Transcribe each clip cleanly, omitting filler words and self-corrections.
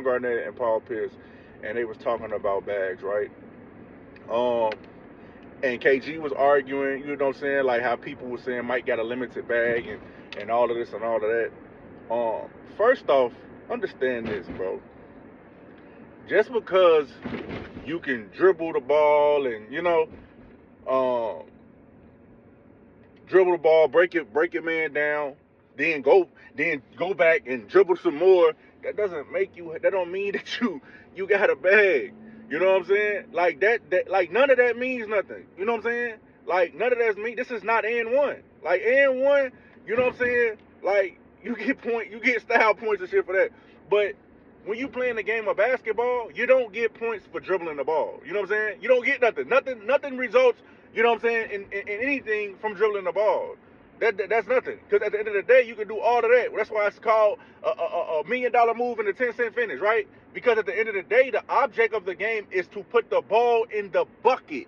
Kevin Garnett and Paul Pierce, and they was talking about bags, right? Um, and KG was arguing, you know what I'm saying, like how people were saying Mike got a limited bag and all of this and all of that. First off, understand this, bro. Just because you can dribble the ball and um, dribble the ball, break your man down, then go back and dribble some more. That doesn't make you. That don't mean that you got a bag. You know what I'm saying? Like that like none of that means nothing. You know what I'm saying? Like none of that's mean. This is not and one. Like and one. You know what I'm saying? Like you get style points and shit for that. But when you playing the game of basketball, you don't get points for dribbling the ball. You know what I'm saying? You don't get nothing. Nothing results, you know what I'm saying, in anything from dribbling the ball. That's nothing. Because at the end of the day, you can do all of that. That's why it's called a $1 million move and a 10-cent finish, right? Because at the end of the day, the object of the game is to put the ball in the bucket.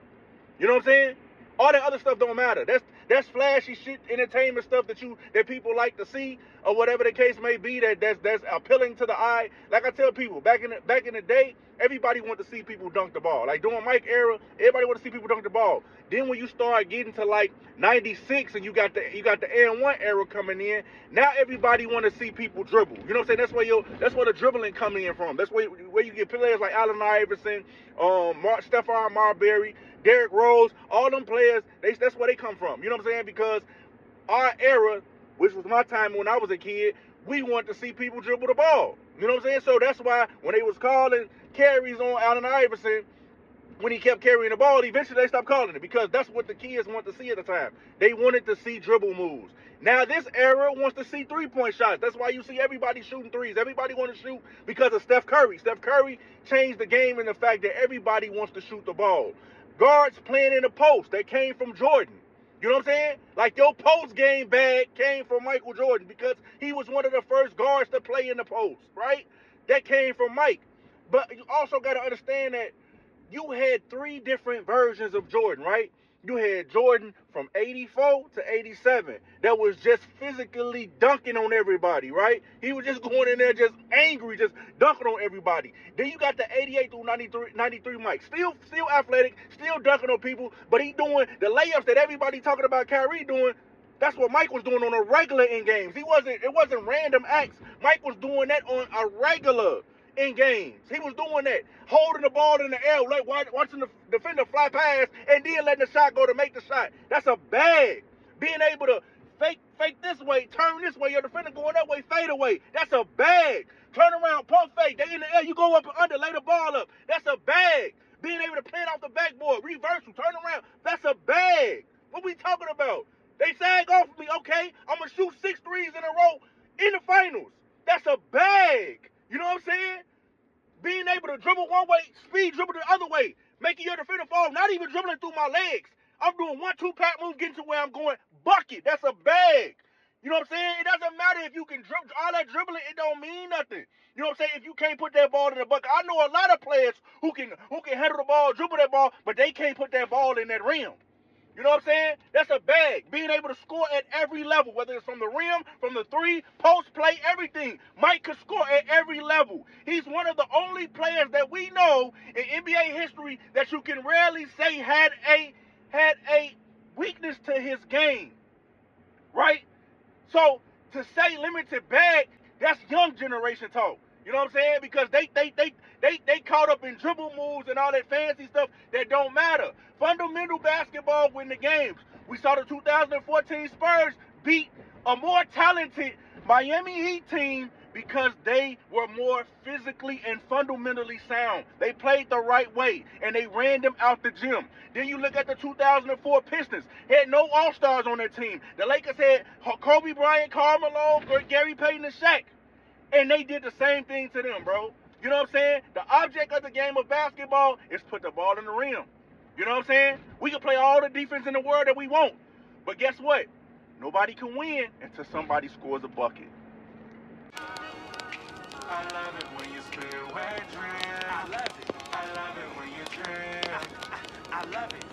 You know what I'm saying? All that other stuff don't matter. That's flashy shit, entertainment stuff that people like to see, or whatever the case may be. That's appealing to the eye. Like I tell people, back in the day, everybody wanted to see people dunk the ball. Like during Mike era, everybody wanted to see people dunk the ball. Then when you start getting to like '96 and you got the N1 era coming in, now everybody want to see people dribble. You know what I'm saying? That's where the dribbling coming in from. That's where you get players like Allen Iverson, Stephon Marbury, Derrick Rose, all them players, that's where they come from. You know what I'm saying? Because our era, which was my time when I was a kid, we wanted to see people dribble the ball. You know what I'm saying? So that's why when they was calling carries on Allen Iverson, when he kept carrying the ball, eventually they stopped calling it because that's what the kids want to see at the time. They wanted to see dribble moves. Now this era wants to see three-point shots. That's why you see everybody shooting threes. Everybody want to shoot because of Steph Curry. Steph Curry changed the game in the fact that everybody wants to shoot the ball. Guards playing in the post, that came from Jordan. You know what I'm saying? Like your post game bag came from Michael Jordan because he was one of the first guards to play in the post, right? That came from Mike. But you also got to understand that you had three different versions of Jordan, right? You had Jordan from 84 to 87 that was just physically dunking on everybody, right? He was just going in there just angry, just dunking on everybody. Then you got the 88 through 93 Mike. Still athletic, still dunking on people, but he doing the layups that everybody talking about Kyrie doing. That's what Mike was doing on a regular in games. It wasn't random acts. Mike was doing that on a regular in games. He was doing that, holding the ball in the air, like watching the defender fly past, and then letting the shot go to make the shot. That's a bag. Being able to fake this way, turn this way, your defender going that way, fade away. That's a bag. Turn around, pump fake. They in the air, you go up and under, lay the ball up. That's a bag. Being able to play it off the backboard, reversal, turn around. That's a bag. What we talking about? They sag off of me. Okay, I'm gonna shoot 6 threes in a row in the finals. That's a bag. You know what I'm saying? Being able to dribble one way, speed dribble the other way, making your defender fall, not even dribbling through my legs. I'm doing 1-2 pack move, getting to where I'm going. Bucket. That's a bag. You know what I'm saying? It doesn't matter if you can dribble. All that dribbling, it don't mean nothing. You know what I'm saying? If you can't put that ball in the bucket. I know a lot of players who can handle the ball, dribble that ball, but they can't put that ball in that rim. You know what I'm saying? That's a bag. Being able to score at every level, whether it's from the rim, from the three, post play, everything. Mike could score at every level. He's one of the only players that we know in NBA history that you can rarely say had a weakness to his game. Right? So to say limited bag, that's young generation talk. You know what I'm saying? Because they caught up in dribble moves and all that fancy stuff that don't matter. Fundamental basketball win the games. We saw the 2014 Spurs beat a more talented Miami Heat team because they were more physically and fundamentally sound. They played the right way, and they ran them out the gym. Then you look at the 2004 Pistons. Had no All-Stars on their team. The Lakers had Kobe Bryant, Karl Malone, Gary Payton, and Shaq. And they did the same thing to them, bro. You know what I'm saying? The object of the game of basketball is put the ball in the rim. You know what I'm saying? We can play all the defense in the world that we want. But guess what? Nobody can win until somebody scores a bucket. I love it when you spill wet dreams. I love it. I love it when you drink. I love it.